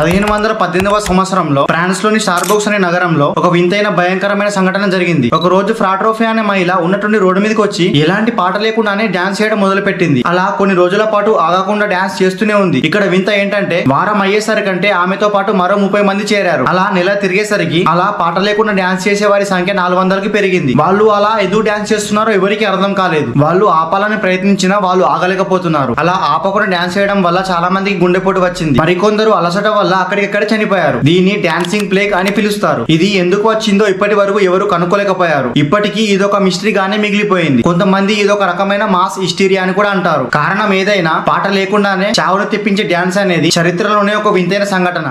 1518వ సంవత్సరంలో ఫ్రాన్స్ లోని స్టార్బక్స్ అనే నగరంలో ఒక వింతైన భయంకరమైన సంఘటన జరిగింది. ఒక రోజు ఫ్రాట్రోఫే అనే మహిళ ఉన్నటువంటి రోడ్డు మీదకి వచ్చి ఎలాంటి పాట లేకుండానే డాన్స్ చేయడం మొదలు పెట్టింది. అలా కొన్ని రోజుల పాటు ఆగకుండా డాన్స్ చేస్తూనే ఉంది. ఇక్కడ వింత ఏంటంటే వారం అయ్యేసరికంటే ఆమెతో పాటు మరో 30 మంది చేరారు. అలా నెల తిరిగేసరికి అలా పాట లేకుండా డాన్స్ చేసే వారి సంఖ్య 400కి పెరిగింది. వాళ్ళు అలా ఎందుకు డాన్స్ చేస్తున్నారో ఎవరికి అర్థం కాలేదు. వాళ్ళు ఆపాలని ప్రయత్నించినా వాళ్ళు ఆగలేకపోతున్నారు. అలా ఆపకుండా డాన్స్ చేయడం వల్ల చాలా మందికి గుండెపోటు వచ్చింది. మరికొందరు అలసట వల్ల అక్కడిక్కడ చనిపోయారు. దీన్ని డాన్సింగ్ ప్లేగ్ అని పిలుస్తారు. ఇది ఎందుకు వచ్చిందో ఇప్పటి వరకు ఎవరు కనుక్కోలేకపోయారు. ఇప్పటికీ ఇదొక మిస్టరీగానే మిగిలిపోయింది. కొంతమంది ఇదొక రకమైన మాస్ హిస్టీరియా అని కూడా అంటారు. కారణం ఏదైనా పాట లేకుండానే చావును తెప్పించే డాన్స్ అనేది చరిత్రలోనే ఒక వింతైన సంఘటన.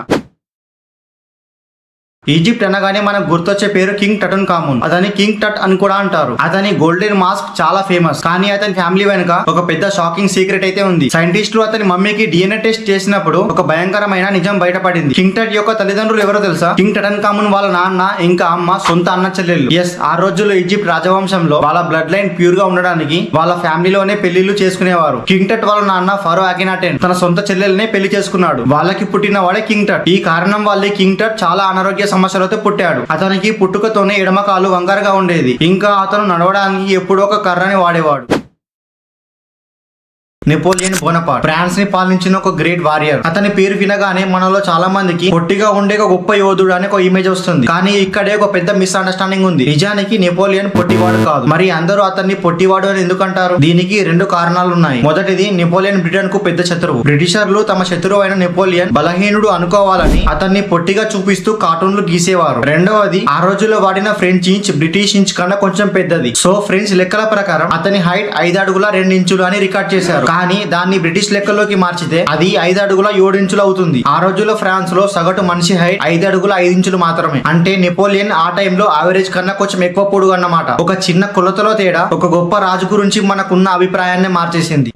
ఈజిప్ట్ అనగానే మనకు గుర్తొచ్చే పేరు కింగ్ టటన్ కామున్. అతని కింగ్ టట్ అని కూడా అంటారు. అతని గోల్డెన్ మాస్క్ చాలా ఫేమస్. కానీ అతని ఫ్యామిలీ వెనుక ఒక పెద్ద షాకింగ్ సీక్రెట్ అయితే ఉంది. సైంటిస్టులు అతని మమ్మీకి డిఎన్ఏ టెస్ట్ చేసినప్పుడు ఒక భయంకరమైన నిజం బయటపడింది. కింగ్ టట్ యొక్క తల్లిదండ్రులు ఎవరో తెలుసా? కింగ్ టటన్ కామున్ వాళ్ళ నాన్న ఇంకా అమ్మ సొంత అన్న చెల్లెళ్ళు. ఎస్, ఆ రోజుల్లో ఈజిప్ట్ రాజవంశంలో వాళ్ళ బ్లడ్ లైన్ ప్యూర్ గా ఉండడానికి వాళ్ళ ఫ్యామిలీలోనే పెళ్లిళ్లు చేసుకునేవారు. కింగ్ టట్ వాళ్ళ నాన్న ఫరో అఖినాటెన్ తన సొంత చెల్లెల్నే పెళ్లి చేసుకున్నాడు. వాళ్ళకి పుట్టిన వాడే కింగ్ టట్. ఈ కారణం వల్లే కింగ్ టట్ చాలా అనారోగ్య సమస్యలతో పుట్టాడు. అతనికి పుట్టుకతోనే ఎడమ కాలు వంకరగా ఉండేది. ఇంకా అతను నడవడానికి ఎప్పుడో ఒక కర్రని వాడేవాడు. నెపోలియన్ బోనపార్ట్ ఫ్రాన్స్ ని పాలించిన ఒక గ్రేట్ వారియర్. అతని పేరు వినగానే మనలో చాలా మందికి పొట్టిగా ఉండే ఒక గొప్ప యోధుడు అనే ఒక ఇమేజ్ వస్తుంది. కానీ ఇక్కడే ఒక పెద్ద మిస్అండర్స్టాండింగ్ ఉంది. నిజానికి నెపోలియన్ పొట్టివాడు కాదు. మరి అందరూ అతన్ని పొట్టివాడు అని ఎందుకు అంటారు? దీనికి 2 కారణాలు ఉన్నాయి. మొదటిది, నెపోలియన్ బ్రిటన్ కు పెద్ద శత్రువు. బ్రిటిషర్లు తమ శత్రువు అయిన నెపోలియన్ బలహీనుడు అనుకోవాలని అతన్ని పొట్టిగా చూపిస్తూ కార్టూన్లు గీసేవారు. రెండవది, ఆ రోజుల్లో వాడిన ఫ్రెంచ్ ఇంచ్ బ్రిటిష్ ఇంచ్ కన్నా కొంచెం పెద్దది. సో ఫ్రెంచ్ లెక్కల ప్రకారం అతని హైట్ 5 అడుగుల 2 ఇంచులు అని రికార్డ్ చేశారు. కానీ దాన్ని బ్రిటిష్ లెక్కల్లోకి మార్చితే అది 5 అడుగుల 7 ఇంచులు అవుతుంది. ఆ రోజుల్లో ఫ్రాన్స్ లో సగటు మనిషి హైట్ 5 అడుగుల 5 ఇంచులు మాత్రమే. అంటే నెపోలియన్ ఆ టైంలో యావరేజ్ కన్నా కొంచెం ఎక్కువ పొడుగు అన్నమాట. ఒక చిన్న కొలతలో తేడా ఒక గొప్ప రాజు గురించి మనకున్న అభిప్రాయాన్ని మార్చేసింది.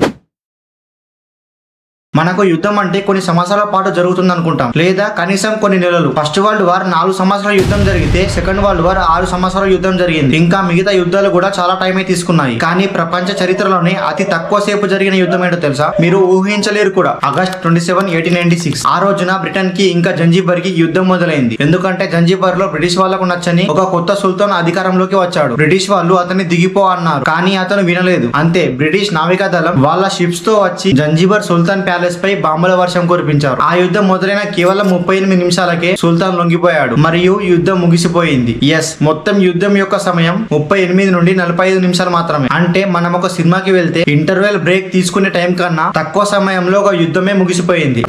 మనకు యుద్ధం అంటే కొన్ని సంవత్సరాల పాటు జరుగుతుంది అనుకుంటాం, లేదా కనీసం కొన్ని నెలలు. ఫస్ట్ వరల్డ్ వార్ 4 సంవత్సరాల యుద్ధం జరిగితే సెకండ్ వరల్డ్ వార్ 6 సంవత్సరాల యుద్ధం జరిగింది. ఇంకా మిగతా యుద్ధాలు కూడా చాలా టైం తీసుకున్నాయి. కానీ ప్రపంచ చరిత్రలోనే అతి తక్కువ సేపు జరిగిన యుద్ధం ఏంటో తెలుసా? మీరు ఊహించలేరు కూడా. ఆగస్ట్ 27, 1896 ఆ రోజున బ్రిటన్ కి ఇంకా జంజీబర్ కి యుద్ధం మొదలైంది. ఎందుకంటే జంజీబర్ లో బ్రిటిష్ వాళ్లకు నచ్చని ఒక కొత్త సుల్తాన్ అధికారంలోకి వచ్చాడు. బ్రిటిష్ వాళ్ళు అతన్ని దిగిపో అన్నారు. కానీ అతను వినలేదు. అంతే, బ్రిటిష్ నావికా దళం వాళ్ళ షిప్స్ తో వచ్చి జంజీబర్ సుల్తాన్ ప్యాలెస్ పై బాంబుల వర్షం కురిపించారు. ఆ యుద్ధం మొదలైన కేవలం 38 నిమిషాలకే సుల్తాన్ లొంగిపోయాడు మరియు యుద్ధం ముగిసిపోయింది. ఎస్, మొత్తం యుద్ధం యొక్క సమయం 38 నుండి 45 నిమిషాలు మాత్రమే. అంటే మనం ఒక సినిమాకి వెళ్తే ఇంటర్వెల్ బ్రేక్ తీసుకునే టైం కన్నా తక్కువ సమయంలో ఒక యుద్ధమే ముగిసిపోయింది.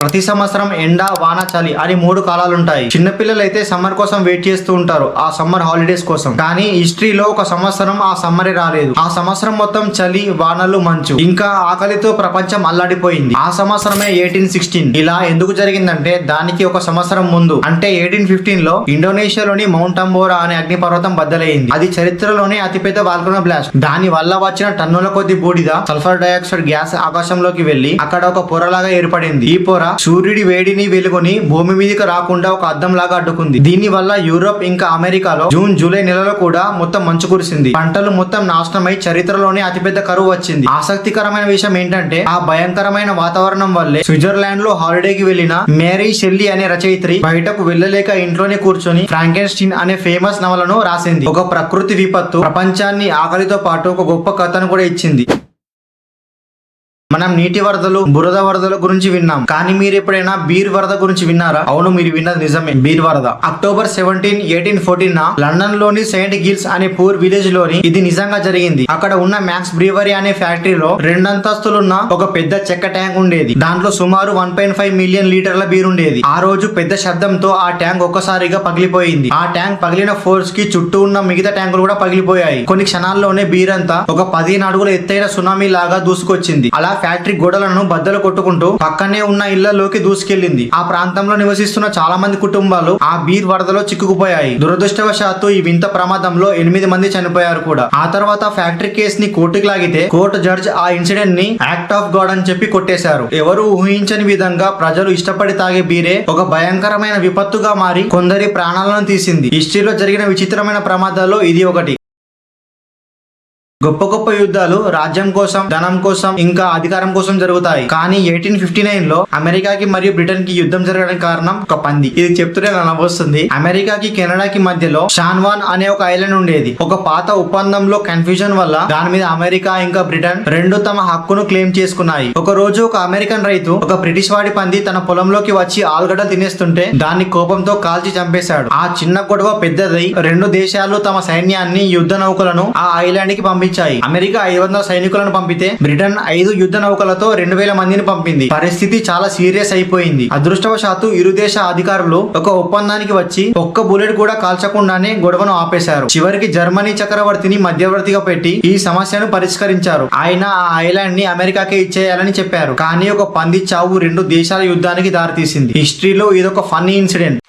ప్రతి సంవత్సరం ఎండ, వాన, చలి అని 3 కాలాలు ఉంటాయి. చిన్నపిల్లలు అయితే సమ్మర్ కోసం వెయిట్ చేస్తూ ఉంటారు, ఆ సమ్మర్ హాలిడేస్ కోసం. కానీ హిస్టరీలో ఒక సంవత్సరం ఆ సమ్మరే రాలేదు. ఆ సంవత్సరం మొత్తం చలి, వానలు, మంచు, ఇంకా ఆకలితో ప్రపంచం అల్లాడిపోయింది. ఆ సంవత్సరమే 1816. ఇలా ఎందుకు జరిగిందంటే దానికి ఒక సంవత్సరం ముందు అంటే 1815 లో ఇండోనేషియాలోని మౌంట్ అంబోరా అనే అగ్నిపర్వతం బద్దలైంది. అది చరిత్రలోనే అతిపెద్ద వాల్కనో బ్లాస్ట్. దాని వల్ల వచ్చిన టన్నుల కొద్ది బూడిద, సల్ఫర్ డయాక్సైడ్ గ్యాస్ ఆకాశంలోకి వెళ్లి అక్కడ ఒక పొరలాగా ఏర్పడింది. ఈ పొర సూర్యుడి వేడిని వెలుగుని భూమి మీదకి రాకుండా ఒక అద్దం లాగా అడ్డుకుంది. దీని వల్ల యూరోప్ ఇంకా అమెరికాలో జూన్, జూలై నెలలో కూడా మొత్తం మంచు కురిసింది. పంటలు మొత్తం నాశనమై చరిత్రలోనే అతిపెద్ద కరువు వచ్చింది. ఆసక్తికరమైన విషయం ఏంటంటే ఆ భయంకరమైన వాతావరణం వల్లే స్విట్జర్లాండ్ లో హాలిడేకి వెళ్లిన మేరీ షెల్లీ అనే రచయిత్రి బయటకు వెళ్లలేక ఇంట్లోనే కూర్చొని ఫ్రాంకెన్స్టీన్ అనే ఫేమస్ నవలను రాసింది. ఒక ప్రకృతి విపత్తు ప్రపంచాన్ని ఆకలితో పాటు ఒక గొప్ప కథను కూడా ఇచ్చింది. మనం నీటి వరదలు, బురద వరదల గురించి విన్నాం. కానీ మీరు ఎప్పుడైనా బీర్ వరద గురించి విన్నారా? అవును, మీరు విన్నది నిజమే, బీర్ వరద. అక్టోబర్ 17, 1814 లండన్ లోని సెయింట్ గిల్స్ అనే పూర్ విలేజ్ లోని ఇది నిజంగా జరిగింది. అక్కడ ఉన్న మ్యాక్స్ బ్రీవరీ అనే ఫ్యాక్టరీలో 2 అంతస్తులున్న ఒక పెద్ద చెక్క ట్యాంక్ ఉండేది. దాంట్లో సుమారు 1.5 మిలియన్ లీటర్ల బీర్ ఉండేది. ఆ రోజు పెద్ద శబ్దంతో ఆ ట్యాంక్ ఒక్కసారిగా పగిలిపోయింది. ఆ ట్యాంక్ పగిలిన ఫోర్స్ కి చుట్టూ ఉన్న మిగతా ట్యాంకులు కూడా పగిలిపోయాయి. కొన్ని క్షణాల్లోనే బీర్ అంతా ఒక 15 అడుగుల ఎత్తైన సునామీ లాగా దూసుకొచ్చింది. అలా ఫ్యాక్టరీ గోడలను బద్దలు కొట్టుకుంటూ పక్కనే ఉన్న ఇళ్లలోకి దూసుకెళ్లింది. ఆ ప్రాంతంలో నివసిస్తున్న చాలా మంది కుటుంబాలు ఆ బీర్ వరదలో చిక్కుకుపోయాయి. దురదృష్టవశాత్తు ఈ వింత ప్రమాదంలో 8 మంది చనిపోయారు కూడా. ఆ తర్వాత ఫ్యాక్టరీ కేసు ని కోర్టుకి లాగితే కోర్టు జడ్జ్ ఆ ఇన్సిడెంట్ ని యాక్ట్ ఆఫ్ గాడ్ అని చెప్పి కొట్టేశారు. ఎవరు ఊహించని విధంగా ప్రజలు ఇష్టపడి తాగే బీరే ఒక భయంకరమైన విపత్తుగా మారి కొందరి ప్రాణాలను తీసింది. హిస్టరీలో జరిగిన విచిత్రమైన ప్రమాదాల్లో ఇది ఒకటి. గొప్ప గొప్ప యుద్ధాలు రాజ్యం కోసం, ధనం కోసం, ఇంకా అధికారం కోసం జరుగుతాయి. కానీ 1859 లో అమెరికాకి మరియు బ్రిటన్ కి యుద్ధం జరగడానికి కారణం ఒక పంది. ఇది చెప్తుంటే నవ్వొస్తుంది. అమెరికాకి కెనడాకి మధ్యలో షాన్వాన్ అనే ఒక ఐలాండ్ ఉండేది. ఒక పాత ఒప్పందంలో కన్ఫ్యూజన్ వల్ల దాని మీద అమెరికా ఇంకా బ్రిటన్ రెండు తమ హక్కును క్లెయిమ్ చేసుకున్నాయి. ఒక రోజు ఒక అమెరికన్ రైతు ఒక బ్రిటిష్ వాడి పంది తన పొలంలోకి వచ్చి ఆలుగడ్డలు తినేస్తుంటే దాన్ని కోపంతో కాల్చి చంపేశాడు. ఆ చిన్న గొడవ పెద్దదై రెండు దేశాలు తమ సైన్యాన్ని, యుద్ధ నౌకలను ఆ ఐలాండ్ కి పంపించాయి. అమెరికా 500 సైనికులను పంపితే బ్రిటన్ 5 యుద్ధ నౌకలతో 2000 మందిని పంపింది. పరిస్థితి చాలా సీరియస్ అయిపోయింది. అదృష్టవశాత్తు ఇరు దేశ అధికారులు ఒక ఒప్పందానికి వచ్చి ఒక్క బుల్లెట్ కూడా కాల్చకుండానే గొడవను ఆపేశారు. చివరికి జర్మనీ చక్రవర్తిని మధ్యవర్తిగా పెట్టి ఈ సమస్యను పరిష్కరించారు. ఆయన ఆ ఐలాండ్ ని అమెరికాకే ఇచ్చేయాలని చెప్పారు. కానీ ఒక పంది చావు రెండు దేశాల యుద్ధానికి దారితీసింది. హిస్టరీలో ఇదొక ఫన్నీ ఇన్సిడెంట్.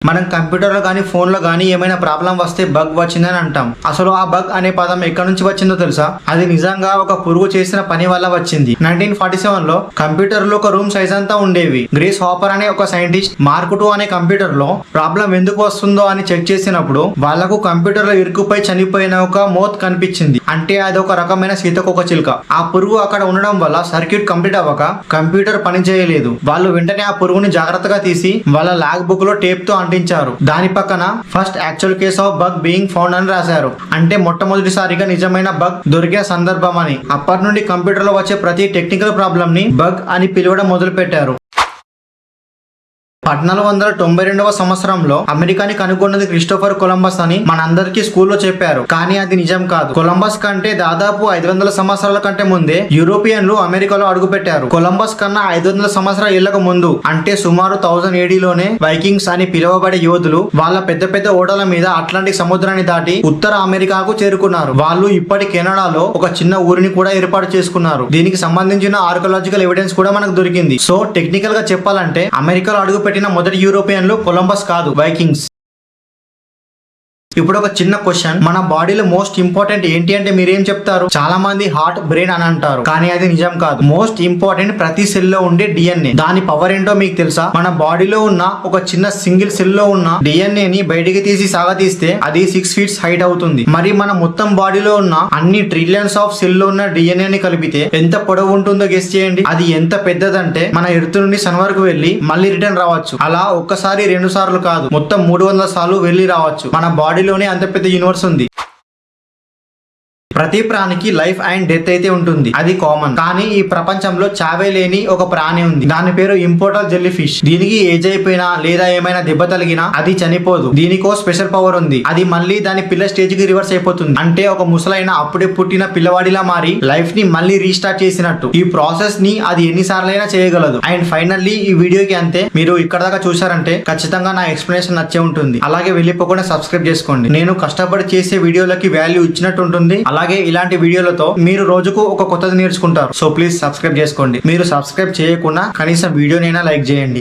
మనం కంప్యూటర్ లో గానీ ఫోన్ లో గానీ ఏమైనా ప్రాబ్లం వస్తే బగ్ వచ్చిందని అంటాం. అసలు ఆ బగ్ అనే పదం ఎక్కడి నుంచి వచ్చిందో తెలుసా? అది నిజంగా ఒక పురుగు చేసిన పని వల్ల వచ్చింది. 1947 లో కంప్యూటర్ లో ఒక రూమ్ సైజ్ అంతా ఉండేవి. గ్రేస్ హాపర్ అనే ఒక సైంటిస్ట్ మార్క్ II అనే కంప్యూటర్ లో ప్రాబ్లం ఎందుకు వస్తుందో అని చెక్ చేసినప్పుడు వాళ్లకు కంప్యూటర్ లో ఇరుక్కుపోయి చనిపోయిన ఒక మోత్ కనిపించింది. అంటే అది ఒక రకమైన సీతకొక చిలుక. ఆ పురుగు అక్కడ ఉండడం వల్ల సర్క్యూట్ కంప్లీట్ అవ్వక కంప్యూటర్ పని చేయలేదు. వాళ్ళు వెంటనే ఆ పురుగుని జాగ్రత్తగా తీసి వాళ్ళ లాగ్ బుక్ లో టేప్ తో అంటించారు. దాని పక్కన first actual case of bug being found అని రాశారు. అంటే మొట్టమొదటిసారిగా నిజమైన బగ్ దొరికే సందర్భం అని. అప్పటి నుండి కంప్యూటర్ లో వచ్చే ప్రతి టెక్నికల్ ప్రాబ్లమ్ ని బగ్ అని పిలవడం మొదలు పెట్టారు. 1492వ సంవత్సరంలో అమెరికాని కనుగొన్నది క్రిస్టోఫర్ కొలంబస్ అని మనందరికీ స్కూల్లో చెప్పారు. కానీ అది నిజం కాదు. కొలంబస్ కంటే దాదాపు 500 సంవత్సరాల కంటే ముందే యూరోపియన్లు అమెరికాలో అడుగుపెట్టారు. కొలంబస్ కన్నా 500 సంవత్సరాల ఏళ్లకు ముందు అంటే సుమారు 1000 AD లోనే వైకింగ్స్ అని పిలువబడే యోధులు వాళ్ళ పెద్ద పెద్ద ఓడల మీద అట్లాంటిక్ సముద్రాన్ని దాటి ఉత్తర అమెరికాకు చేరుకున్నారు. వాళ్ళు ఇప్పటి కెనడాలో ఒక చిన్న ఊరిని కూడా ఏర్పాటు చేసుకున్నారు. దీనికి సంబంధించిన ఆర్కియాలజికల్ ఎవిడెన్స్ కూడా మనకు దొరికింది. సో టెక్నికల్ గా చెప్పాలంటే అమెరికాలో అడుగుపెట్టిన మొదటి యూరోపియన్లు కొలంబస్ కాదు, వైకింగ్స్. ఇప్పుడు ఒక చిన్న క్వశ్చన్, మన బాడీలో మోస్ట్ ఇంపార్టెంట్ ఏంటి అంటే మీరేం చెప్తారు? చాలా మంది హార్ట్, బ్రెయిన్ అని అంటారు. కానీ అది నిజం కాదు. మోస్ట్ ఇంపార్టెంట్ ప్రతి సెల్ లో ఉండే DNA. దాని పవర్ ఏంటో మీకు తెలుసా? మన బాడీలో ఉన్న ఒక చిన్న సింగిల్ సెల్ లో ఉన్న DNA ని బయటికి తీసి సాగతీస్తే అది 6 feet హైట్ అవుతుంది. మరి మన మొత్తం బాడీలో ఉన్న అన్ని ట్రిలియన్స్ ఆఫ్ సెల్ లో ఉన్న DNA ని కలిపితే ఎంత పొడవు ఉంటుందో గెస్ చేయండి. అది ఎంత పెద్దదంటే మన ఎర్త్ నుండి సన్ వరకు వెళ్లి మళ్ళీ రిటర్న్ రావచ్చు. అలా ఒక్కసారి 2 సార్లు కాదు, మొత్తం 300 సార్లు వెళ్లి రావచ్చు. మన బాడీలోనే అంత పెద్ద యూనివర్స్ ఉంది. ప్రతి ప్రాణికి లైఫ్ అండ్ డెత్ అయితే ఉంటుంది, అది కామన్. కానీ ఈ ప్రపంచంలో చావే లేని ఒక ప్రాణి ఉంది. దాని పేరు ఇంపోర్టల్ జెల్లీ ఫిష్. దీనికి ఏజ్ అయిపోయినా లేదా ఏమైనా దెబ్బ తగిలినా అది చనిపోదు. దీనికో స్పెషల్ పవర్ ఉంది. అది మళ్ళీ దాని పిల్ల స్టేజ్ కి రివర్స్ అయిపోతుంది. అంటే ఒక ముసలైన అప్పుడే పుట్టిన పిల్లవాడిలా మారి లైఫ్ ని మళ్ళీ రీస్టార్ట్ చేసినట్టు. ఈ ప్రాసెస్ ని అది ఎన్నిసార్లైనా చేయగలదు. అండ్ ఫైనల్లీ ఈ వీడియోకి అంతే. మీరు ఇక్కడ దాకా చూసారంటే ఖచ్చితంగా నా ఎక్స్ప్లెనేషన్ నచ్చే ఉంటుంది. అలాగే వెళ్ళిపోకుండా సబ్స్క్రైబ్ చేసుకోండి. నేను కష్టపడి చేసే వీడియోలకి వాల్యూ ఇచ్చినట్టు ఉంటుంది. అలాగే ఇలాంటి వీడియోలతో మీరు రోజుకు ఒక కొత్తది నేర్చుకుంటారు. సో ప్లీజ్ సబ్స్క్రైబ్ చేసుకోండి. మీరు సబ్స్క్రైబ్ చేయకుండా కనీసం వీడియోనైనా లైక్ చేయండి.